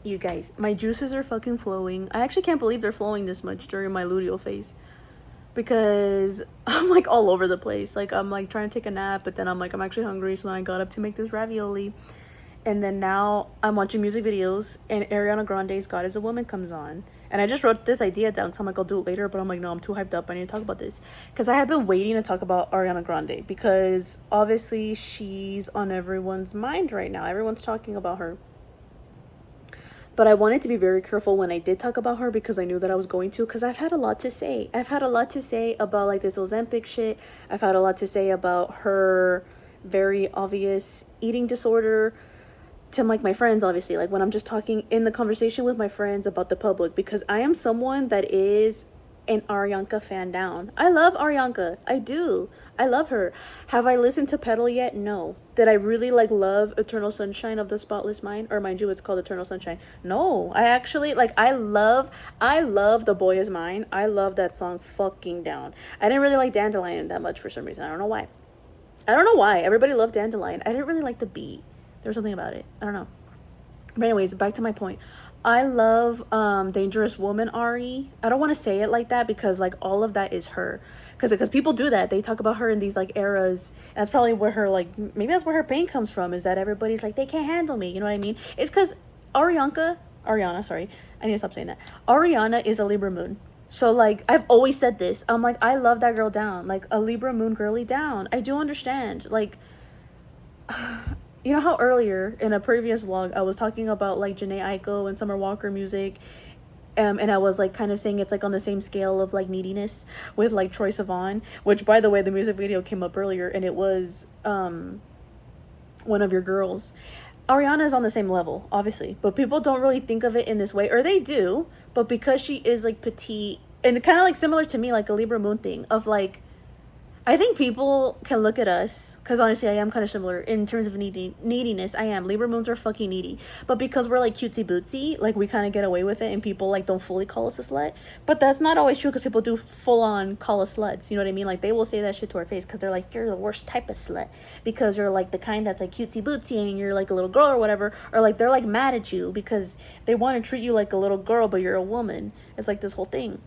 You guys, my juices are fucking flowing. I actually can't believe they're flowing this much during my luteal phase. Because I'm like all over the place. Like I'm like trying to take a nap, but then I'm like I'm actually hungry, so then I got up to make this ravioli. And then now I'm watching music videos and Ariana Grande's God is a Woman comes on. And I just wrote this idea down because I'm like, I'll do it later, but I'm like, no, I'm too hyped up. I need to talk about this. Because I have been waiting to talk about Ariana Grande because obviously she's on everyone's mind right now. Everyone's talking about her. But I wanted to be very careful when I did talk about her because I knew that I was going to, because I've had a lot to say. I've had a lot to say about like this Ozempic shit. I've had a lot to say about her very obvious eating disorder to like my friends, obviously, like when I'm just talking in the conversation with my friends about the public, because I am someone that is an Arianka fan down. I love Arianka. I do. I love her. Have I listened to Pedal yet? No. Did I really like love Eternal Sunshine of the Spotless Mind? Or mind you, it's called Eternal Sunshine. No. I actually like I love The Boy Is Mine. I love that song fucking down. I didn't really like Dandelion that much for some reason. I don't know why. I don't know why. Everybody loved Dandelion. I didn't really like the beat. There was something about it. I don't know. But anyways, back to my point. I love Dangerous Woman Ari. I don't want to say it like that because like all of that is her. Because people do that. They talk about her in these like eras. And that's probably where her like maybe that's where her pain comes from, is that everybody's like they can't handle me. You know what I mean? It's because Ariana, sorry. I need to stop saying that. Ariana is a Libra moon. So like I've always said this. I'm like I love that girl down. Like a Libra moon girly down. I do understand. Like you know how earlier in a previous vlog I was talking about like Janae Aiko and Summer Walker music, and I was like kind of saying it's like on the same scale of like neediness with like Troye Sivan, which by the way the music video came up earlier and it was one of your girls. Ariana is on the same level, obviously, but people don't really think of it in this way, or they do, but because she is like petite and kind of like similar to me, like a Libra moon thing of like I think people can look at us, because honestly, I am kind of similar in terms of neediness. I am. Libra moons are fucking needy. But because we're like cutesy bootsy, like we kind of get away with it and people like don't fully call us a slut. But that's not always true because people do full on call us sluts. You know what I mean? Like they will say that shit to our face because they're like, you're the worst type of slut. Because you're like the kind that's like cutesy bootsy and you're like a little girl or whatever. Or like they're like mad at you because they want to treat you like a little girl, but you're a woman. It's like this whole thing.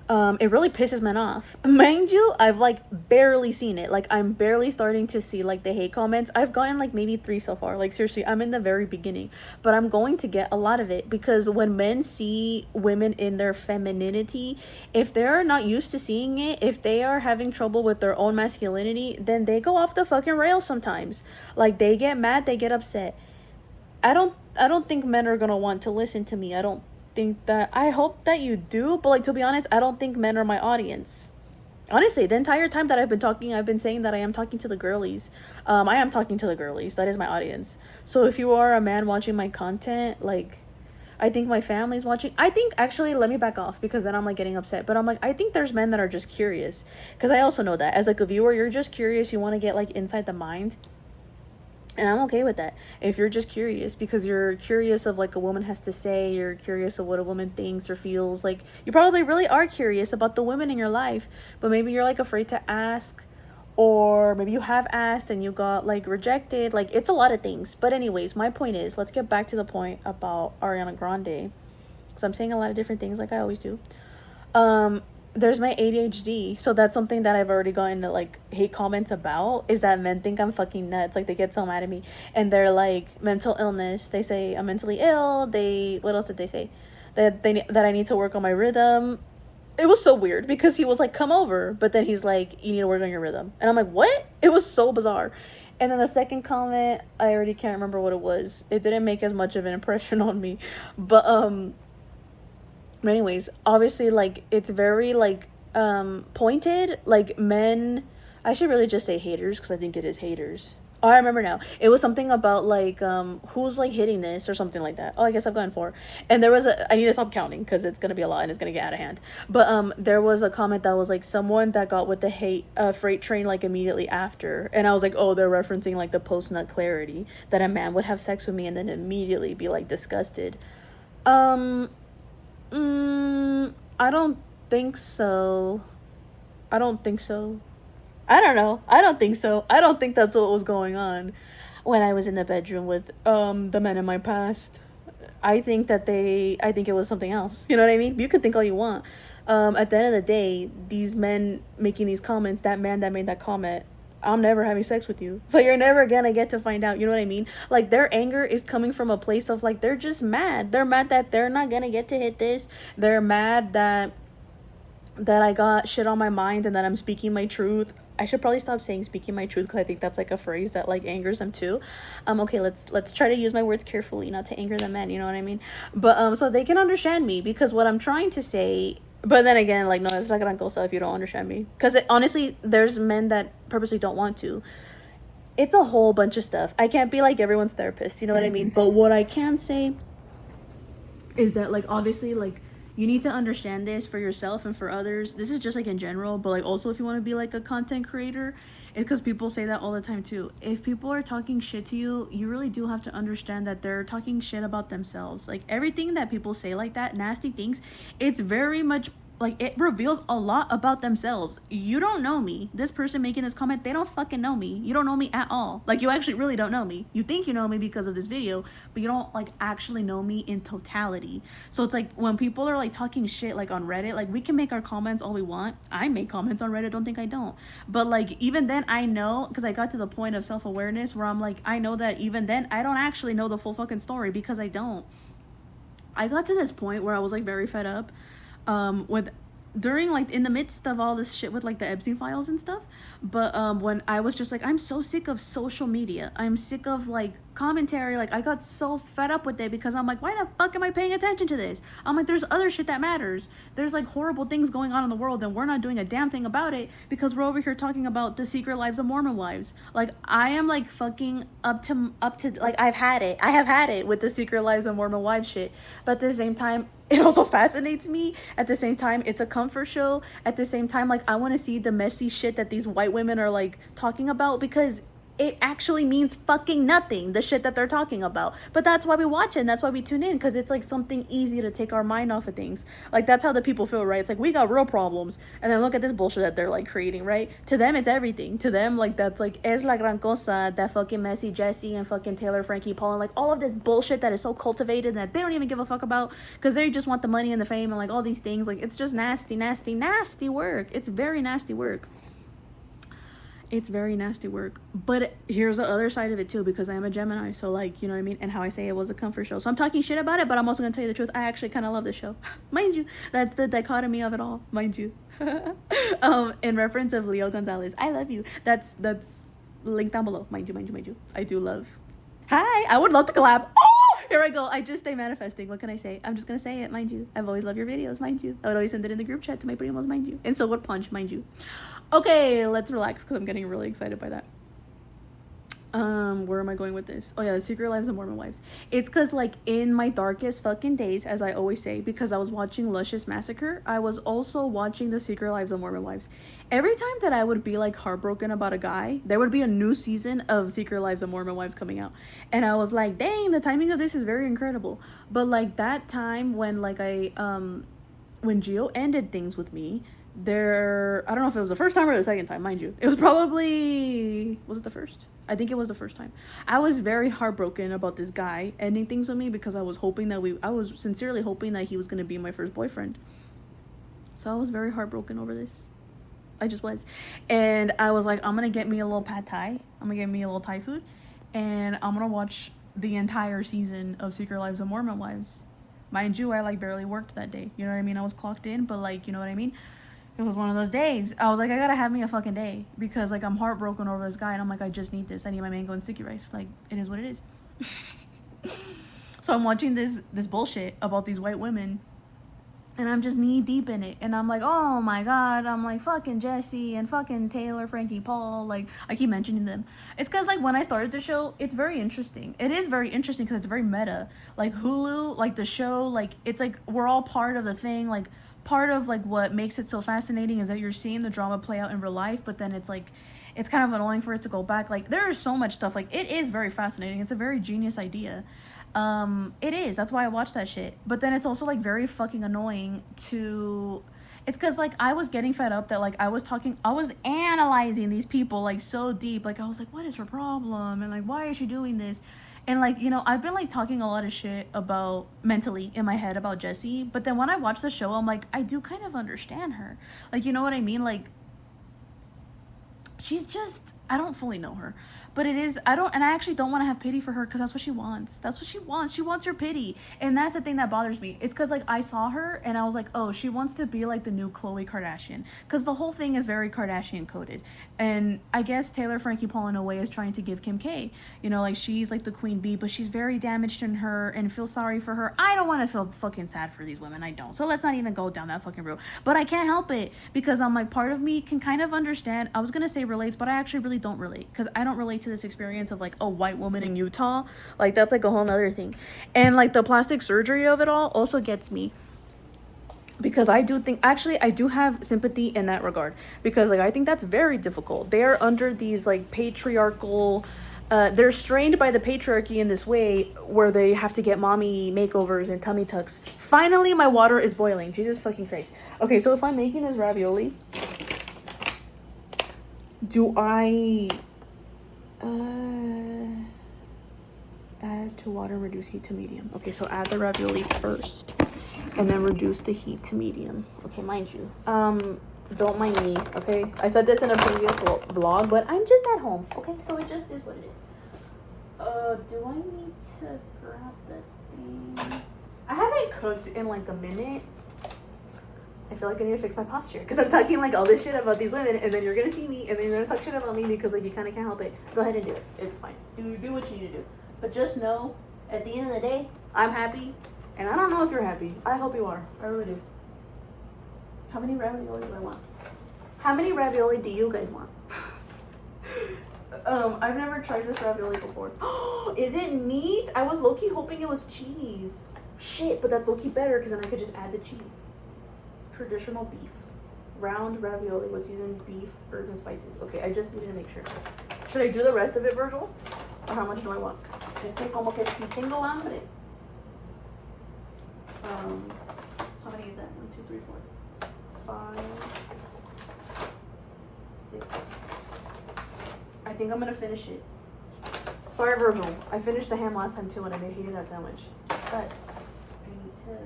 It really pisses men off. Mind you, I've like barely seen it. Like I'm barely starting to see like the hate comments. I've gotten like maybe 3 so far. Like seriously, I'm in the very beginning. But I'm going to get a lot of it because when men see women in their femininity, if they're not used to seeing it, if they are having trouble with their own masculinity, then they go off the fucking rails sometimes. Like they get mad, they get upset. I don't think men are gonna want to listen to me. I hope that you do, but like to be honest, I don't think men are my audience. Honestly, the entire time that I've been talking, I've been saying that I am talking to the girlies. I am talking to the girlies. That is my audience. So if you are a man watching my content, like I think my family's watching. I think actually, let me back off because then I'm like getting upset. But I'm like, I think there's men that are just curious. Because I also know that as like a viewer, you're just curious. You want to get like inside the mind. And I'm okay with that. If you're just curious because you're curious of like a woman has to say, you're curious of what a woman thinks or feels, like you probably really are curious about the women in your life, but maybe you're like afraid to ask, or maybe you have asked and you got like rejected. Like it's a lot of things. But anyways, my point is, let's get back to the point about Ariana Grande, because I'm saying a lot of different things like I always do. There's my ADHD. So that's something that I've already gotten like hate comments about, is that men think I'm fucking nuts. Like they get so mad at me and they're like mental illness. They say I'm mentally ill. What else did they say? That I need to work on my rhythm. It was so weird because he was like, come over. But then he's like, you need to work on your rhythm. And I'm like, what? It was so bizarre. And then the second comment, I already can't remember what it was. It didn't make as much of an impression on me. But anyways, obviously like it's very like pointed, like men, I should really just say haters because I think it is haters. Oh, I remember now. It was something about like who's like hitting this or something like that. Oh, I guess I've gone 4. And there was I need to stop counting because it's gonna be a lot and it's gonna get out of hand. But there was a comment that was like someone that got with the hate freight train like immediately after, and I was like, oh, they're referencing like the post nut clarity that a man would have sex with me and then immediately be like disgusted. um I don't think so. I don't think so. I don't know. I don't think so. I don't think that's what was going on when I was in the bedroom with the men in my past. I think it was something else. You know what I mean? You can think all you want. At the end of the day, these men making these comments, that man that made that comment, I'm never having sex with you. So you're never gonna get to find out. You know what I mean? Like, their anger is coming from a place of, like, they're just mad. They're mad that they're not gonna get to hit this. They're mad that I got shit on my mind and that I'm speaking my truth. I should probably stop saying speaking my truth because I think that's like a phrase that like angers them too. Okay, let's try to use my words carefully, not to anger the men, you know what I mean? But so they can understand me, because what I'm trying to say. But then again, like, no, it's not gonna go so if you don't understand me, because honestly, there's men that purposely don't want to. It's a whole bunch of stuff. I can't be like everyone's therapist, you know what I mean? But what I can say is that, like, obviously, like, you need to understand this for yourself and for others. This is just like in general, but like also if you want to be like a content creator, it's because people say that all the time too. If people are talking shit to you, you really do have to understand that they're talking shit about themselves. Like, everything that people say, like that nasty things, it's very much like, it reveals a lot about themselves. You don't know me. This person making this comment, they don't fucking know me. You don't know me at all. Like, you actually really don't know me. You think you know me because of this video, but you don't like actually know me in totality. So it's like, when people are like talking shit like on Reddit, like, we can make our comments all we want. I make comments on Reddit, don't think I don't. But like, even then, I know, because I got to the point of self-awareness where I'm like, I know that even then I don't actually know the full fucking story, because I don't. I got to this point where I was like very fed up with, during like in the midst of all this shit with like the Epstein files and stuff. But when I was just like, I'm so sick of social media, I'm sick of like commentary, like I got so fed up with it, because I'm like, why the fuck am I paying attention to this? I'm like, there's other shit that matters. There's like horrible things going on in the world, and we're not doing a damn thing about it, because we're over here talking about the secret lives of Mormon wives. Like, I am like fucking up to like, I have had it with the secret lives of Mormon wives shit. But at the same time, it also fascinates me. At the same time, it's a comfort show. At the same time, like, I want to see the messy shit that these white women are like talking about, because it actually means fucking nothing, the shit that they're talking about. But that's why we watch it, and that's why we tune in, because it's like something easy to take our mind off of things. Like, that's how the people feel, right? It's like, we got real problems, and then look at this bullshit that they're like creating, right? To them, it's everything. To them, like, that's like, es la gran cosa, that fucking Messy Jessie and fucking Taylor, Frankie, Paul, and like all of this bullshit that is so cultivated that they don't even give a fuck about, because they just want the money and the fame and like all these things. Like, it's just nasty, nasty, nasty work. It's very nasty work. It's very nasty work. But here's the other side of it too, because I am a Gemini, so like, you know what I mean? And how I say it was a comfort show. So I'm talking shit about it, but I'm also gonna tell you the truth. I actually kind of love this show. Mind you, that's the dichotomy of it all, mind you. In reference of Leo Gonzalez, I love you. That's linked down below. Mind you, mind you, mind you. I do love. Hi, I would love to collab. Oh, here I go. I just stay manifesting. What can I say? I'm just gonna say it, mind you. I've always loved your videos, mind you. I would always send it in the group chat to my primos, mind you. And so would Punch, mind you. Okay, let's relax, because I'm getting really excited by that. Where am I going with this? Oh yeah, the secret lives of Mormon wives. It's because like in my darkest fucking days, as I always say, because I was watching Luscious Massacre, I was also watching the secret lives of Mormon wives. Every time that I would be like heartbroken about a guy, there would be a new season of Secret Lives of Mormon Wives coming out, and I was like, dang, the timing of this is very incredible. But like that time when like when Gio ended things with me, I don't know if it was the first time or the second time, mind you. It was probably, was it the first? I think it was the first time. I was very heartbroken about this guy ending things with me, because I was sincerely hoping that he was going to be my first boyfriend. So I was very heartbroken over this. I just was. And I was like, I'm going to get me a little pad thai. I'm going to get me a little Thai food. And I'm going to watch the entire season of Secret Lives of Mormon Wives. Mind you, I like barely worked that day. You know what I mean? I was clocked in, but like, you know what I mean? It was one of those days. I was like, I gotta have me a fucking day, because like I'm heartbroken over this guy, and I'm like, I just need this. I need my mango and sticky rice. Like, it is what it is. So I'm watching this bullshit about these white women, and I'm just knee deep in it, and I'm like, oh my god, I'm like, fucking Jesse and fucking Taylor, Frankie, Paul, like I keep mentioning them. It's because like when I started the show, it's very interesting. It is very interesting because it's very meta. Like Hulu, like the show, like it's like we're all part of the thing. Like part of like what makes it so fascinating is that you're seeing the drama play out in real life, but then it's like it's kind of annoying for it to go back. Like there's so much stuff. Like it is very fascinating. It's a very genius idea. It is. That's why I watch that shit. But then it's also like very fucking annoying to. It's because like I was getting fed up that like I was analyzing these people like so deep. Like I was like, what is her problem? And like, why is she doing this? And like, you know, I've been like talking a lot of shit about mentally in my head about Jessie, but then when I watch the show, I'm like, I do kind of understand her. Like, you know what I mean? Like, she's just, I don't fully know her, but it is, and I actually don't want to have pity for her because that's what she wants. That's what she wants. She wants your pity. And that's the thing that bothers me. It's because like I saw her and I was like, oh, she wants to be like the new Khloe Kardashian, because the whole thing is very Kardashian coded. And I guess Taylor Frankie Paul in a way is trying to give Kim K, you know, like she's like the queen bee, but she's very damaged in her and feel sorry for her. I don't want to feel fucking sad for these women. I don't. So let's not even go down that fucking road. But I can't help it because I'm like, part of me can kind of understand. I was gonna say relates, but I actually really don't relate, because I don't relate to this experience of like a white woman in Utah. Like that's like a whole nother thing. And like the plastic surgery of it all also gets me, because I do think, actually I do have sympathy in that regard, because like I think that's very difficult. They are under these like patriarchal, they're strained by the patriarchy in this way where they have to get mommy makeovers and tummy tucks. Finally my water is boiling, Jesus fucking Christ. Okay, so if I'm making this ravioli, do I add to water and reduce heat to medium? Okay, so add the ravioli first and then reduce the heat to medium. Okay, mind you, don't mind me, okay? I said this in a previous vlog, but I'm just at home, okay? So it just is what it is. Do I need to grab the thing? I haven't cooked in like a minute. I feel like I need to fix my posture because I'm talking like all this shit about these women, and then you're gonna see me and then you're gonna talk shit about me because like you kind of can't help it. Go ahead and do it. It's fine. Do what you need to do. But just know, at the end of the day, I'm happy, and I don't know if you're happy. I hope you are. I really do. How many ravioli do I want? How many ravioli do you guys want? I've never tried this ravioli before. Is it meat? I was low-key hoping it was cheese. Shit, but that's low-key better because then I could just add the cheese. Traditional beef. Round ravioli was using beef, herbs, and spices. Okay, I just needed to make sure. Should I do the rest of it, Virgil? Or how much do I want? Es que como que si tengo hambre. How many is that? 1, 2, 3, 4, 5, 6. I think I'm gonna finish it. Sorry, Virgil. I finished the ham last time too, and I hated that sandwich. But I need to.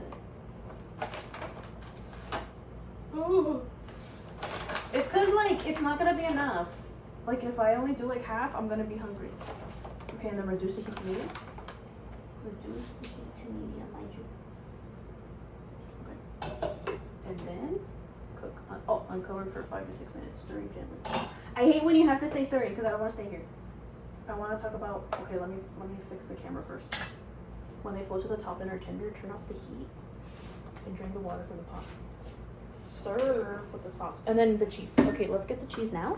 Ooh. It's cause like it's not gonna be enough. Like if I only do like half, I'm gonna be hungry. Okay, and then reduce the heat to medium. Reduce the heat to medium, mind you. Okay. And then cook. Uncover for 5 to 6 minutes, stirring gently. I hate when you have to stay stirring because I don't want to stay here. I want to talk about. Okay, let me fix the camera first. When they float to the top and are tender, turn off the heat and drain the water from the pot. Serve with the sauce and then the cheese. Okay, let's get the cheese now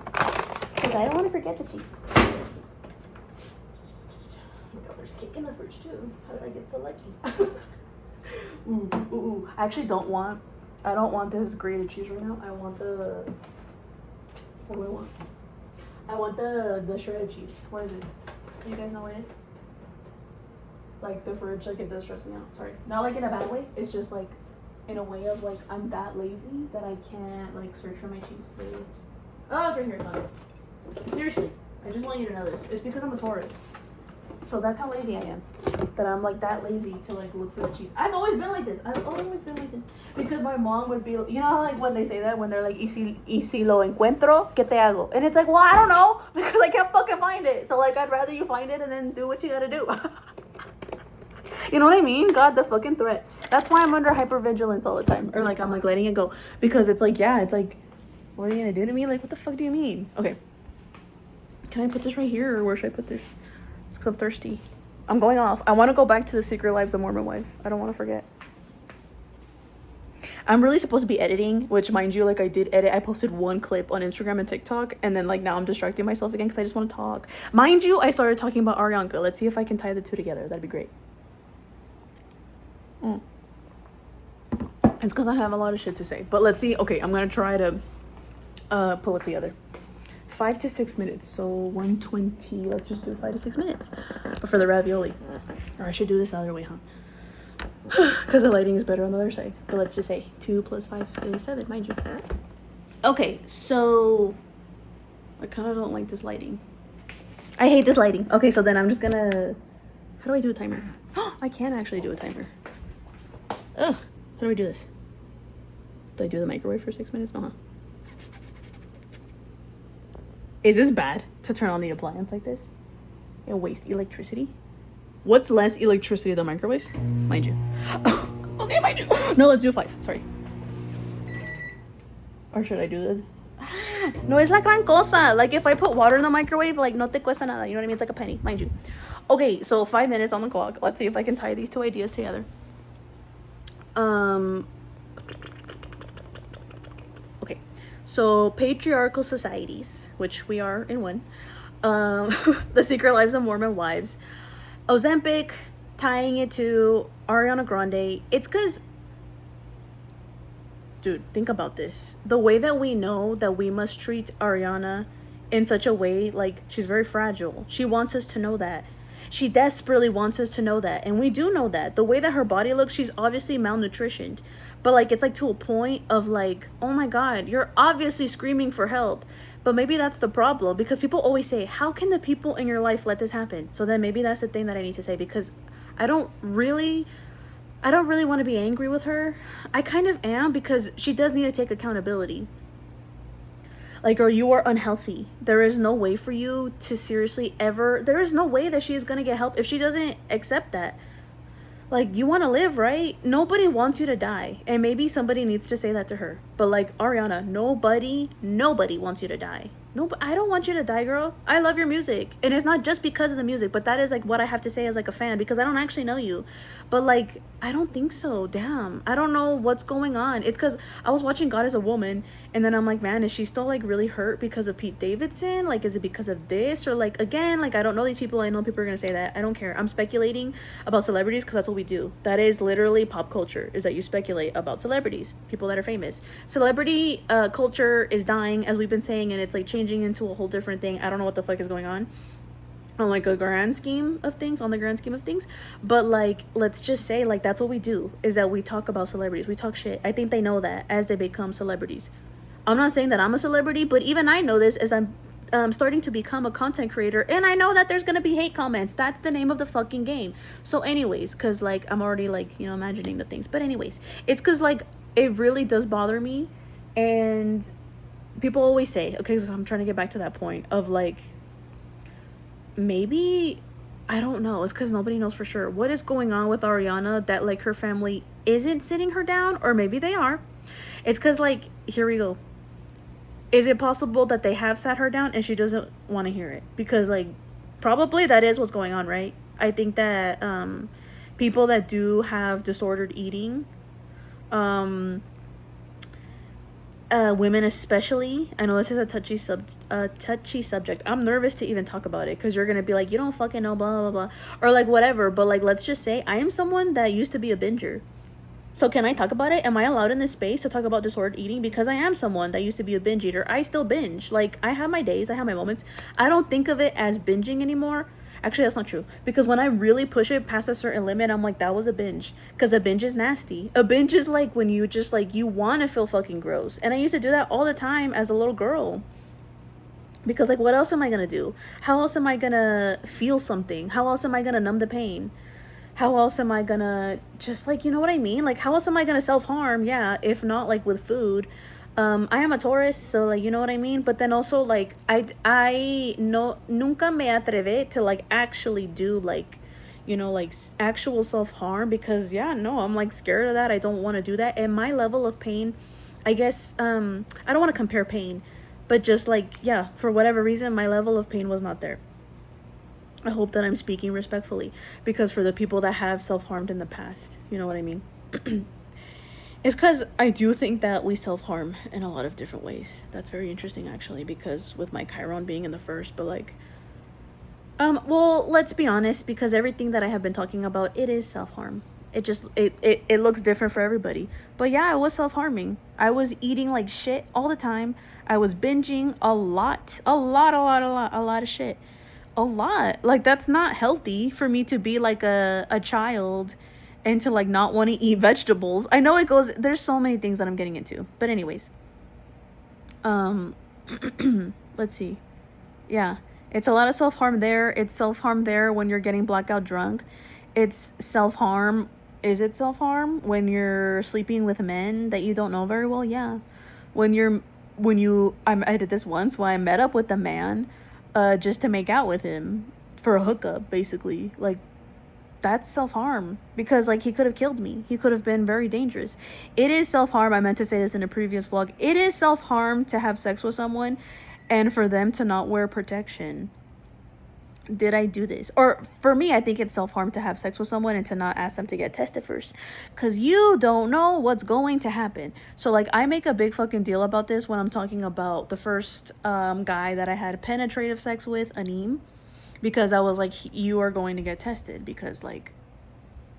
because I don't want to forget the cheese. Oh my god, there's cake in the fridge too. How did I get so lucky? ooh. I actually don't want. I don't want this grated cheese right now. I want the. What do I want? I want the shredded cheese. What is it? Do you guys know what it is? Like the fridge, like it does stress me out. Sorry, not like in a bad way. It's just like. In a way of like I'm that lazy that I can't like search for my cheese. Oh, it's right here. No. Seriously, I just want you to know this. It's because I'm a Taurus, so that's how lazy I am. That I'm like that lazy to like look for the cheese. I've always been like this. Because my mom would be, you know how like when they say that when they're like, y si lo encuentro, ¿qué te hago? And it's like, well, I don't know because I can't fucking find it. So like I'd rather you find it and then do what you gotta do. You know what I mean? God, the fucking threat. That's why I'm under hypervigilance all the time. Or like I'm like letting it go. Because it's like, yeah, it's like, what are you gonna do to me? Like, what the fuck do you mean? Okay. Can I put this right here or where should I put this? It's because I'm thirsty. I'm going off. I want to go back to the Secret Lives of Mormon Wives. I don't want to forget. I'm really supposed to be editing, which mind you, like I did edit. I posted one clip on Instagram and TikTok, and then like now I'm distracting myself again because I just want to talk. Mind you, I started talking about Ariana. Let's see if I can tie the two together. That'd be great. It's because I have a lot of shit to say. But let's see. Okay, I'm going to try to pull it together. 5 to 6 minutes. So 120. Let's just do 5 to 6 minutes. But for the ravioli. Or I should do this the other way, huh? Because the lighting is better on the other side. But let's just say 2 plus 5 is 7, mind you. Okay, so I kind of don't like this lighting. I hate this lighting. Okay, so then I'm just going to How do I do a timer? I can actually do a timer. Ugh. How do I do this? Do I do the microwave for 6 minutes? No, huh? Is this bad to turn on the appliance like this and waste electricity? What's less electricity than microwave? Mind you. Okay, mind you. No, let's do 5. Sorry. Or should I do this? No, es la gran cosa. Like, if I put water in the microwave, like, no te cuesta nada. You know what I mean? It's like a penny, mind you. Okay, so 5 minutes on the clock. Let's see if I can tie these 2 ideas together. Okay, so patriarchal societies, which we are in one. The Secret Lives of Mormon Wives. Ozempic, tying it to Ariana Grande. It's because, dude, think about this. The way that we know that we must treat Ariana in such a way, like, she's very fragile. She wants us to know that. She desperately wants us to know that. And we do know that. The way that her body looks, she's obviously malnutritioned. But, like, it's, like, to a point of, like, oh, my God, you're obviously screaming for help. But maybe that's the problem. Because people always say, how can the people in your life let this happen? So then maybe that's the thing that I need to say. Because I don't really want to be angry with her. I kind of am, because she does need to take accountability. Like, or you are unhealthy. There is no way for you to seriously ever... There is no way that she is going to get help if she doesn't accept that. Like, you want to live, right? Nobody wants you to die. And maybe somebody needs to say that to her. But, like, Ariana, nobody wants you to die. No, I don't want you to die, girl. I love your music. And it's not just because of the music, but that is, like, what I have to say as, like, a fan, because I don't actually know you. But, like, I don't think so. Damn. I don't know what's going on. It's because I was watching God as a Woman, and then I'm like, man, is she still, like, really hurt because of Pete Davidson? Like, is it because of this? Or, like, again, like, I don't know these people. I know people are going to say that. I don't care. I'm speculating about celebrities because that's what we do. That is literally pop culture, is that you speculate about celebrities, people that are famous. Celebrity culture is dying, as we've been saying, and it's, like, changing into a whole different thing. I don't know what the fuck is going on like a grand scheme of things, but, like, let's just say, like, that's what we do, is that we talk about celebrities, we talk shit. I think they know that as they become celebrities. I'm not saying that I'm a celebrity, but even I know this as I'm starting to become a content creator, and I know that there's gonna be hate comments. That's the name of the fucking game. So anyways, because, like, I'm already, like, you know, imagining the things, but anyways, it's because, like, it really does bother me. And people always say, okay, so I'm trying to get back to that point of, like, maybe, I don't know, it's because nobody knows for sure what is going on with Ariana, that, like, her family isn't sitting her down, or maybe they are. It's because, like, here we go. Is it possible that they have sat her down and she doesn't want to hear it? Because, like, probably that is what's going on, right? I think that people that do have disordered eating, women especially, I know this is a touchy subject. I'm nervous to even talk about it, because you're gonna be like, you don't fucking know, blah blah blah, or, like, whatever. But, like, let's just say I am someone that used to be a binger. So can I talk about it? Am I allowed in this space to talk about disordered eating? Because I am someone that used to be a binge eater. I still binge. Like, I have my days, I have my moments. I don't think of it as binging anymore. Actually, that's not true. Because when I really push it past a certain limit, I'm like, that was a binge. Because a binge is nasty. A binge is, like, when you just, like, you want to feel fucking gross. And I used to do that all the time as a little girl. Because, like, what else am I going to do? How else am I going to feel something? How else am I going to numb the pain? How else am I going to just, like, you know what I mean? Like, how else am I going to self-harm? Yeah, if not, like, with food. I am a Taurus, so, like, you know what I mean? But then also, like, I no nunca me atreve to, like, actually do, like, you know, like, actual self-harm, because, yeah, no, I'm, like, scared of that. I don't want to do that. And my level of pain, I guess, I don't want to compare pain, but just, like, yeah, for whatever reason, my level of pain was not there. I hope that I'm speaking respectfully, because for the people that have self-harmed in the past, you know what I mean? It's because I do think that we self-harm in a lot of different ways. That's very interesting, actually, because with my Chiron being in the first, but, like, well, let's be honest, because everything that I have been talking about, it is self-harm. It just, it looks different for everybody. But yeah, I was self-harming. I was eating like shit all the time. I was binging a lot of shit. A lot. Like, that's not healthy for me to be like a child and to, like, not want to eat vegetables. I know it goes, there's so many things that I'm getting into. But anyways, let's see. Yeah. It's a lot of self-harm there. It's self-harm there when you're getting blackout drunk. It's self-harm. Is it self-harm when you're sleeping with men that you don't know very well? Yeah. I did this once when I met up with a man just to make out with him for a hookup, basically. Like, that's self-harm because like he could have killed me. He could have been very dangerous. It is self-harm. I meant to say this in a previous vlog. It is self-harm to have sex with someone and for them to not wear protection. Did I do this? Or for me, I think it's self-harm to have sex with someone and to not ask them to get tested first, because you don't know what's going to happen. So like I make a big fucking deal about this when I'm talking about the first guy that I had penetrative sex with, Aneem, because I was like, you are going to get tested, because like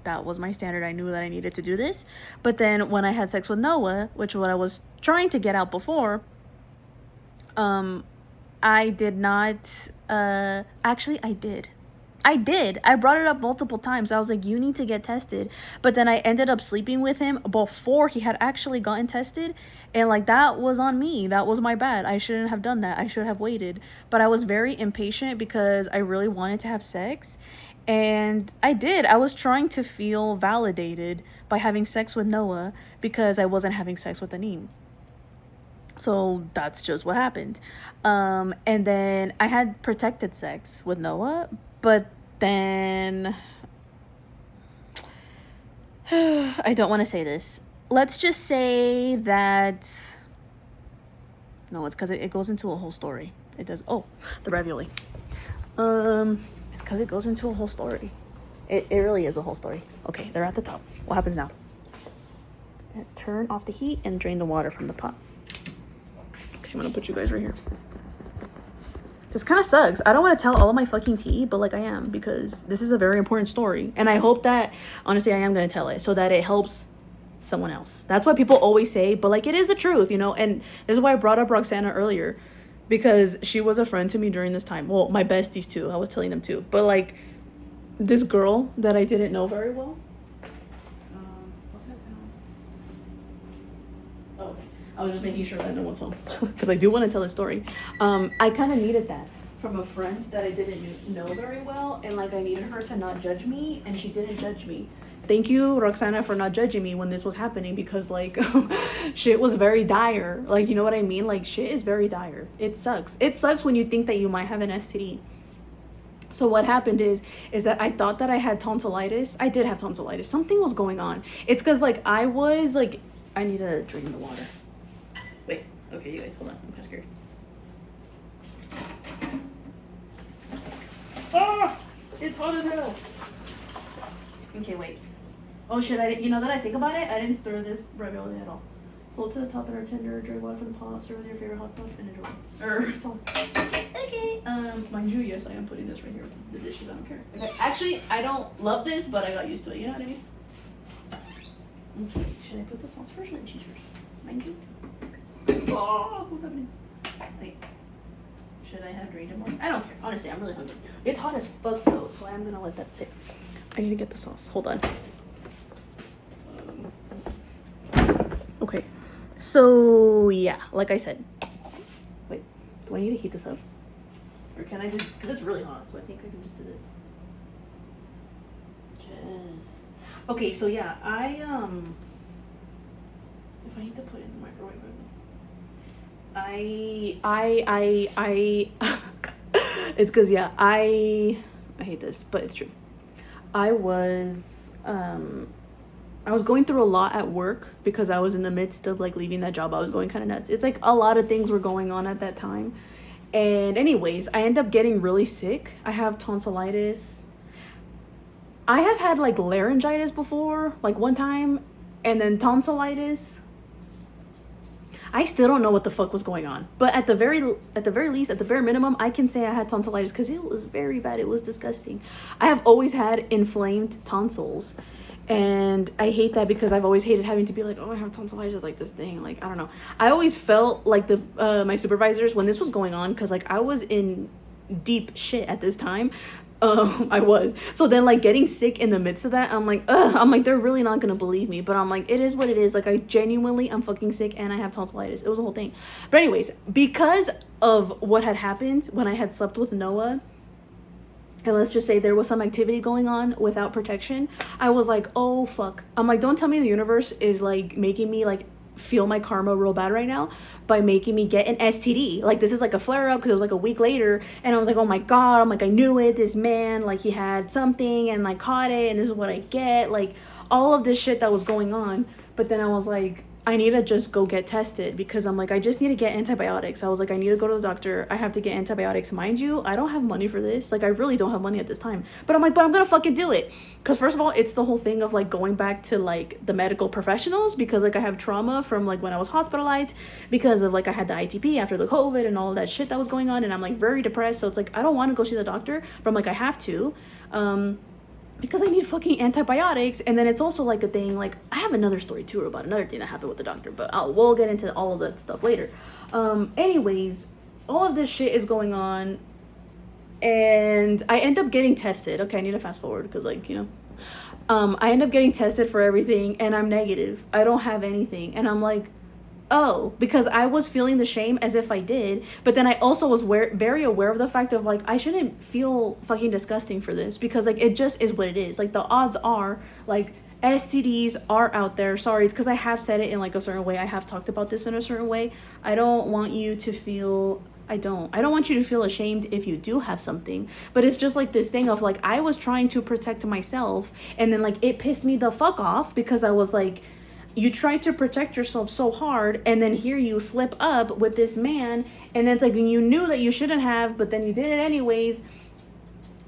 that was my standard. I knew that I needed to do this. But then when I had sex with Noah, which is what I was trying to get out before, I did not actually I did. I brought it up multiple times. I was like, you need to get tested. But then I ended up sleeping with him before he had actually gotten tested. And like, that was on me. That was my bad. I shouldn't have done that. I should have waited. But I was very impatient because I really wanted to have sex. And I did. I was trying to feel validated by having sex with Noah because I wasn't having sex with Aneem. So that's just what happened. And then I had protected sex with Noah, but then I don't want to say this. Let's just say that no, it's because it goes into a whole story. It does. Oh, the ravioli. It's because it goes into a whole story. It really is a whole story. Okay, they're at the top. What happens now? Turn off the heat and drain the water from the pot. I'm gonna put you guys right here. This kind of sucks. I don't want to tell all of my fucking tea, but like I am, because this is a very important story. And I hope that, honestly, I am gonna tell it so that it helps someone else. That's what people always say, but like it is the truth, you know? And this is why I brought up Roxana earlier, because she was a friend to me during this time. Well, my besties too. I was telling them too. But like this girl that I didn't know very well. What's that sound? Oh, okay. I was just making sure that no one's home because I do want to tell a story. I kind of needed that from a friend that I didn't know very well, and like I needed her to not judge me, and she didn't judge me. Thank you, Roxana, for not judging me when this was happening, because like shit was very dire. Like, you know what I mean? Like, shit is very dire. It sucks. It sucks when you think that you might have an STD. So what happened is that I thought that I had tonsillitis. I did have tonsillitis. Something was going on. It's because like I was like, I need to drink the water. Wait, okay, you guys, hold on. I'm kind of scared. Ah! It's hot as hell. Okay, wait. Oh shit, you know that I think about it? I didn't stir this ravioli at all. Fold to the top and are tender, drain water from the pot, stir with your favorite hot sauce, and enjoy. Sauce. Okay. Mind you, yes, I am putting this right here with the dishes. I don't care. Okay. Actually, I don't love this, but I got used to it. You know what I mean? Okay, should I put the sauce first or the cheese first? Mind you. Oh, what's happening? Wait. Should I have drained it more? I don't care. Honestly, I'm really hungry. It's hot as fuck though, so I'm gonna let that sit. I need to get the sauce. Hold on. Okay. So yeah, like I said. Wait, do I need to heat this up? Or can I just, because it's really hot, so I think I can just do this. Okay, so yeah, if I need to put it in the microwave, it's because yeah, I hate this, but it's true. I was going through a lot at work because I was in the midst of like leaving that job. I was going kind of nuts. It's like a lot of things were going on at that time. And anyways, I end up getting really sick. I have tonsillitis. I have had like laryngitis before, like one time, and then tonsillitis. I still don't know what the fuck was going on, but at the very least, at the bare minimum, I can say I had tonsillitis because it was very bad. It was disgusting. I have always had inflamed tonsils, and I hate that because I've always hated having to be like, oh, I have tonsillitis, like this thing. Like, I don't know. I always felt like my supervisors when this was going on, because like I was in deep shit at this time. I was. So then like getting sick in the midst of that, I'm like, ugh, I'm like, they're really not gonna believe me. But I'm like, it is what it is. Like I genuinely, I'm fucking sick and I have tonsillitis. It was a whole thing. But anyways, because of what had happened when I had slept with Noah, and let's just say there was some activity going on without protection, I was like, oh fuck. I'm like, don't tell me the universe is like making me like feel my karma real bad right now by making me get an STD. Like this is like a flare up because it was like a week later, and I was like, oh my god, I'm like, I knew it. This man, like he had something and like caught it, and this is what I get. Like all of this shit that was going on. But then I was like, I need to just go get tested because I'm like, I just need to get antibiotics. I was like, I need to go to the doctor. I have to get antibiotics. Mind you, I don't have money for this. Like, I really don't have money at this time. But I'm like, but I'm going to fucking do it. Because first of all, it's the whole thing of like going back to like the medical professionals because like I have trauma from like when I was hospitalized because of like I had the ITP after the COVID and all of that shit that was going on. And I'm like very depressed. So it's like, I don't want to go see the doctor, but I'm like, I have to. Because I need fucking antibiotics. And then it's also like a thing, like I have another story too about another thing that happened with the doctor, but we'll get into all of that stuff later. Anyways, all of this shit is going on and I end up getting tested. Okay, I need to fast forward because like, you know, I end up getting tested for everything and I'm negative. I don't have anything. And I'm like, oh, because I was feeling the shame as if I did, but then I also was very aware of the fact of like I shouldn't feel fucking disgusting for this because like it just is what it is. Like the odds are like STDs are out there. Sorry, it's because I have said it in like a certain way. I have talked about this in a certain way. I don't want you to feel I don't want you to feel ashamed if you do have something, but it's just like this thing of like I was trying to protect myself and then like it pissed me the fuck off because I was like, you tried to protect yourself so hard and then here you slip up with this man and then it's like you knew that you shouldn't have but then you did it anyways.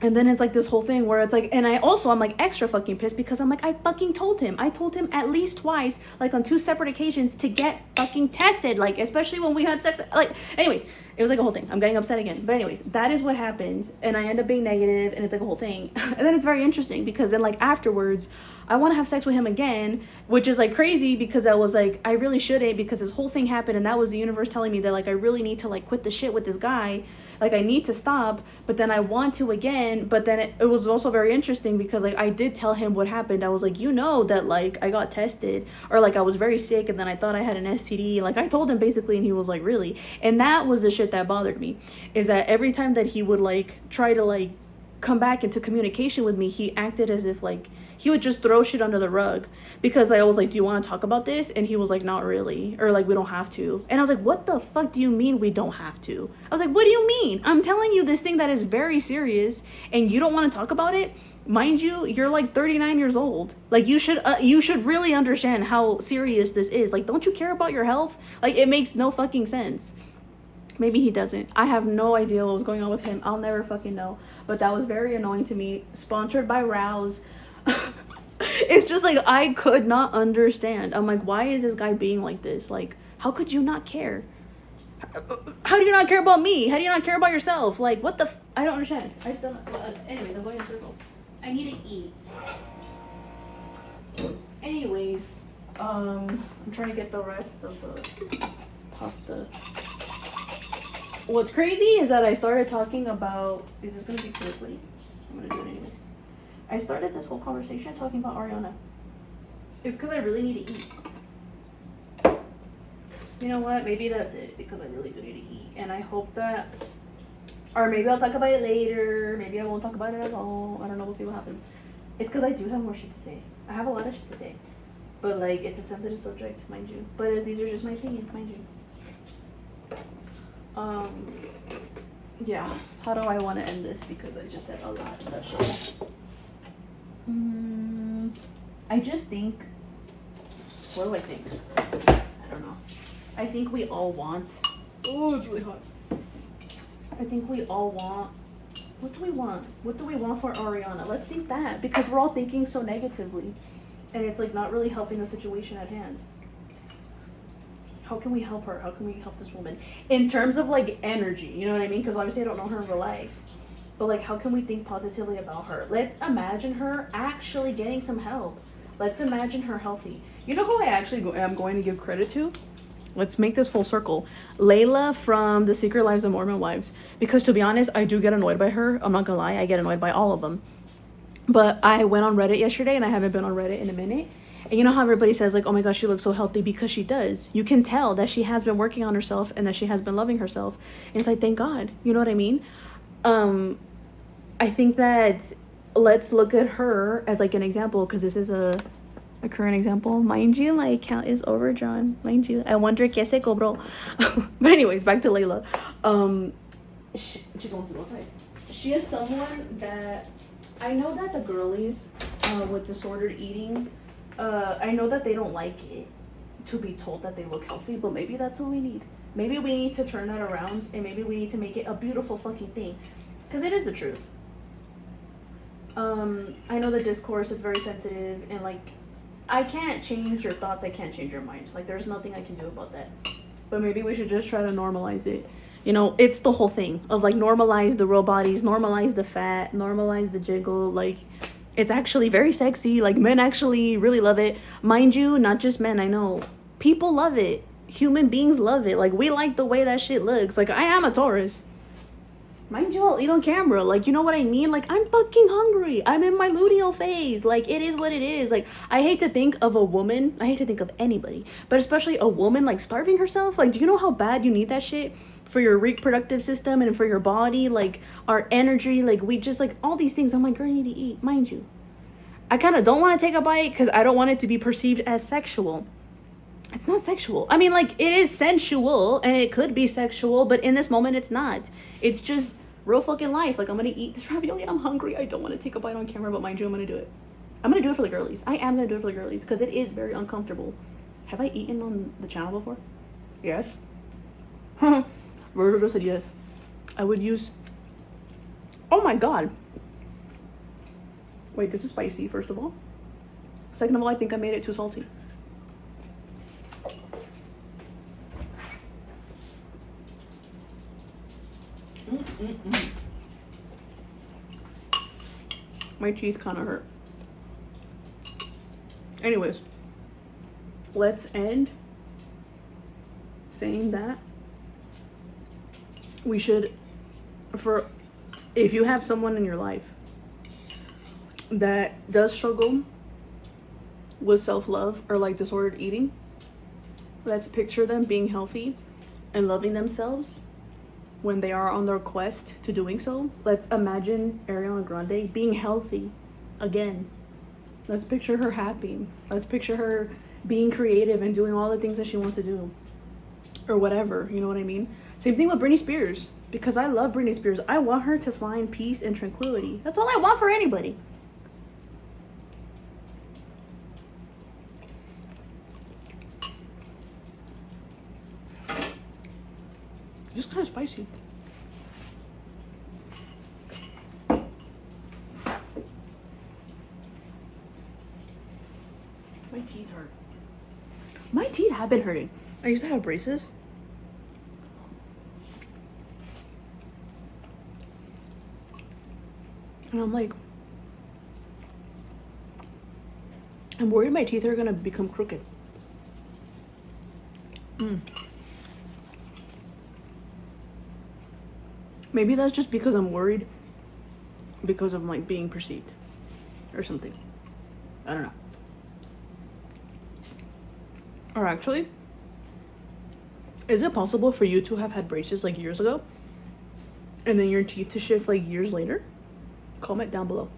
And then it's like this whole thing where it's like, and I'm like extra fucking pissed because I'm like, I fucking told him at least twice, like on 2 separate occasions to get fucking tested, like especially when we had sex. Like anyways, it was like a whole thing. I'm getting upset again, but anyways, that is what happens and I end up being negative and it's like a whole thing. And then it's very interesting because then like afterwards I want to have sex with him again, which is like crazy because I was like, I really shouldn't because this whole thing happened and that was the universe telling me that like I really need to like quit the shit with this guy. Like I need to stop, but then I want to again. But then it was also very interesting because like I did tell him what happened. I was like, you know that like I got tested or like I was very sick and then I thought I had an STD. Like I told him basically and he was like, really? And that was the shit that bothered me is that every time that he would like try to like come back into communication with me, he acted as if like he would just throw shit under the rug because I was like, do you want to talk about this? And he was like, not really. Or like, we don't have to. And I was like, what the fuck do you mean we don't have to? I was like, what do you mean? I'm telling you this thing that is very serious and you don't want to talk about it? Mind you, you're like 39 years old. Like you should really understand how serious this is. Like, don't you care about your health? Like it makes no fucking sense. Maybe he doesn't. I have no idea what was going on with him. I'll never fucking know. But that was very annoying to me. Sponsored by Rouse. It's just like I could not understand. I'm like, why is this guy being like this? Like, how could you not care? How do you not care about me? How do you not care about yourself? Like, what the I don't understand. I still anyways, I'm going in circles. I need to eat. Anyways, I'm trying to get the rest of the pasta. What's crazy is that I started talking about, is this gonna be too quickly? I'm gonna do it anyways. I started this whole conversation talking about Ariana. It's because I really need to eat. You know what? Maybe that's it, because I really do need to eat. And I hope that, or maybe I'll talk about it later. Maybe I won't talk about it at all. I don't know. We'll see what happens. It's because I do have more shit to say. I have a lot of shit to say. But, like, it's a sensitive subject, mind you. But these are just my opinions, mind you. Yeah. How do I want to end this? Because I just said a lot of shit. I just think, what do I think? I don't know. I think we all want, oh, it's really hot. I think we all want, what do we want? What do we want for Ariana? Let's think that, because we're all thinking so negatively. And it's like not really helping the situation at hand. How can we help her? How can we help this woman? In terms of like energy, you know what I mean? Because obviously I don't know her in real life. But like, how can we think positively about her? Let's imagine her actually getting some help. Let's imagine her healthy. You know who I actually am going to give credit to? let's make this full circle. Layla from The Secret Lives of Mormon Wives. Because to be honest, I do get annoyed by her. I'm not gonna lie, I get annoyed by all of them. But I went on Reddit yesterday, and I haven't been on Reddit in a minute. And you know how everybody says, like, oh my gosh, she looks so healthy, because she does. You can tell that she has been working on herself and that she has been loving herself. And it's like, thank God. You know what I mean? I think that let's look at her as like an example, because this is a current example. Mind you, my account is overdrawn. Mind you. I wonder qué se cobró. But anyways, back to Layla. She is someone that I know that the girlies with disordered eating, I know that they don't like it to be told that they look healthy, but maybe that's what we need. Maybe we need to turn that around, and maybe we need to make it a beautiful fucking thing, because it is the truth. I know the discourse is very sensitive, and like, I can't change your thoughts, I can't change your mind. Like, there's nothing I can do about that. But maybe we should just try to normalize it. You know, it's the whole thing of like, normalize the real bodies, normalize the fat, normalize the jiggle. Like, it's actually very sexy. Like, men actually really love it. Mind you, not just men, I know. People love it. Human beings love it. Like, we like the way that shit looks. Like, I am a Taurus. Mind you, I'll eat on camera. Like, you know what I mean? Like, I'm fucking hungry. I'm in my luteal phase. Like, it is what it is. Like, I hate to think of a woman. I hate to think of anybody. But especially a woman, like, starving herself. Like, do you know how bad you need that shit for your reproductive system and for your body? Like, our energy. Like, we just, like, all these things. I'm like, girl, you need to eat. Mind you. I kind of don't want to take a bite because I don't want it to be perceived as sexual. It's not sexual. I mean, like, it is sensual and it could be sexual, but in this moment, it's not. It's just real fucking life. Like, I'm going to eat this ravioli and I'm hungry. I don't want to take a bite on camera, but mind you, I'm going to do it. I'm going to do it for the girlies. I am going to do it for the girlies because it is very uncomfortable. Have I eaten on the channel before? Yes. Virgil just said yes. I would use... Oh my God. Wait, this is spicy, first of all. Second of all, I think I made it too salty. My teeth kind of hurt. Anyways, let's end saying that we should, if you have someone in your life that does struggle with self-love or like disordered eating, let's picture them being healthy and loving themselves when they are on their quest to doing so. Let's imagine Ariana Grande being healthy again. Let's picture her happy. Let's picture her being creative and doing all the things that she wants to do. Or whatever, you know what I mean? Same thing with Britney Spears. Because I love Britney Spears. I want her to find peace and tranquility. That's all I want for anybody. Just kind of spicy. My teeth hurt. My teeth have been hurting. I used to have braces. And I'm like, I'm worried my teeth are gonna become crooked. Maybe that's just because I'm worried because of like being perceived or something. I don't know. Or actually, is it possible for you to have had braces like years ago and then your teeth to shift like years later? Comment down below.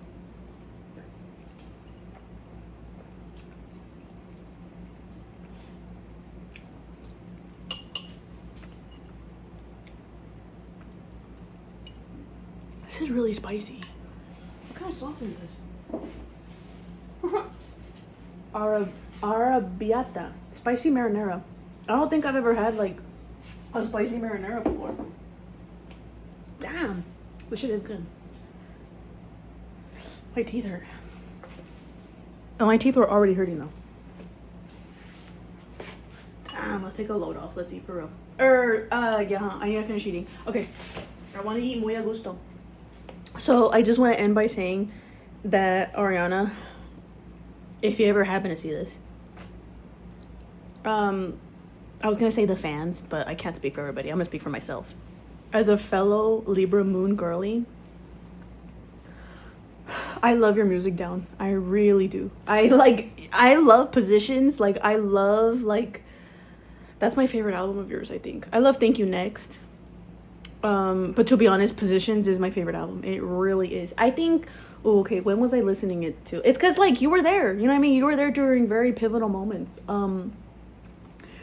This is really spicy. What kind of sauce is this? Arrabbiata. Spicy marinara. I don't think I've ever had like a spicy marinara before. Damn. This shit is good. My teeth hurt. Oh, my teeth were already hurting though. Damn, let's take a load off. Let's eat for real. Yeah, I need to finish eating. Okay. I want to eat muy a gusto. So I just want to end by saying that Ariana, if you ever happen to see this, I was gonna say the fans, but I can't speak for everybody. I'm gonna speak for myself. As a fellow Libra moon girly, I love your music down. I really do. I love Positions. Like I love like that's my favorite album of yours, I think. I love Thank You Next. But to be honest, Positions is my favorite album. It really is. I think okay, when was I listening it to? It's cuz like you were there. You know what I mean? You were there during very pivotal moments.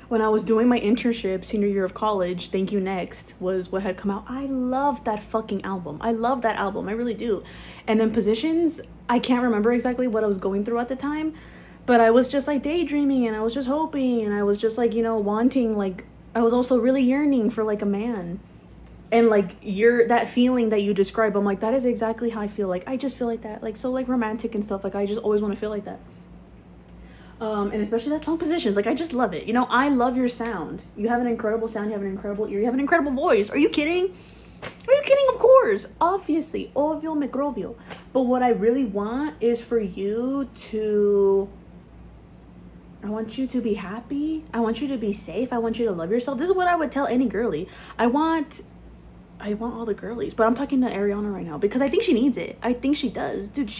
When I was doing my internship senior year of college, Thank You Next was what had come out. I love that fucking album. I love that album. I really do. And then Positions, I can't remember exactly what I was going through at the time, but I was just like daydreaming and I was just hoping and I was just like, you know, wanting like I was also really yearning for like a man. And like you're that feeling that you describe, I'm like that is exactly how I feel. Like I just feel like that. Like so like romantic and stuff. Like I just always want to feel like that. And especially that song Positions, like I just love it. You know, I love your sound. You have an incredible sound. You have an incredible ear. You have an incredible voice. Are you kidding? Are you kidding? Of course, obviously, ovvio microbio. But what I really want is for you to. I want you to be happy. I want you to be safe. I want you to love yourself. This is what I would tell any girly. I want all the girlies, but I'm talking to Ariana right now because I think she needs it. I think she does, dude.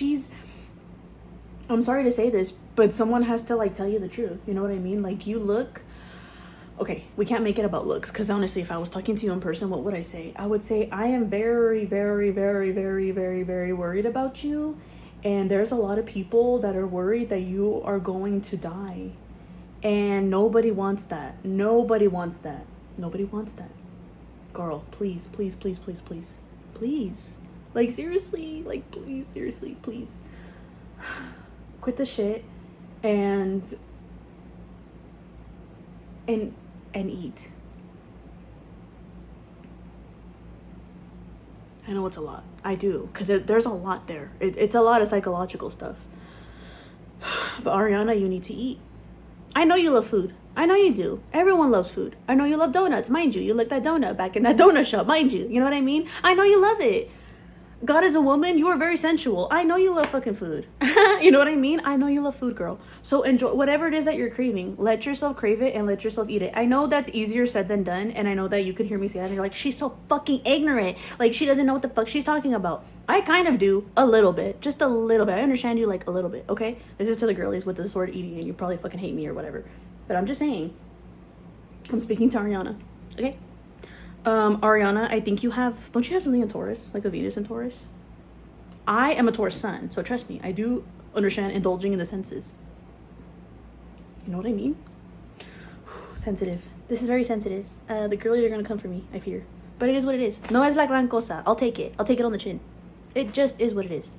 I'm sorry to say this, but someone has to like tell you the truth. You know what I mean? Like you look okay, we can't make it about looks because honestly, if I was talking to you in person, what would I say? I would say I am very, very, very, very, very, very worried about you. And there's a lot of people that are worried that you are going to die. And nobody wants that. Nobody wants that. Nobody wants that. Girl, please, please, please, please, please. Please. Like seriously, like please, seriously, please. Quit the shit and eat. I know it's a lot. I do, because there's a lot there. It's a lot of psychological stuff. But Ariana, you need to eat. I know you love food. I know you do. Everyone loves food. I know you love donuts, mind you. You licked that donut back in that donut shop, mind you. You know what I mean? I know you love it. God is a woman, you are very sensual. I know you love fucking food. You know what I mean? I know you love food, girl. So enjoy whatever it is that you're craving. Let yourself crave it and let yourself eat it. I know that's easier said than done. And I know that you could hear me say that. And you're like, she's so fucking ignorant. Like, she doesn't know what the fuck she's talking about. I kind of do. A little bit. Just a little bit. I understand you like a little bit, okay? This is to the girlies with the sword eating and you probably fucking hate me or whatever. But I'm just saying. I'm speaking to Ariana. Okay? Ariana, I think don't you have something in Taurus? Like a Venus in Taurus? I am a Taurus sun, so trust me, I do understand indulging in the senses. You know what I mean? Sensitive. This is very sensitive. The girlies are gonna come for me, I fear. But it is what it is. No es la gran cosa. I'll take it. I'll take it on the chin. It just is what it is.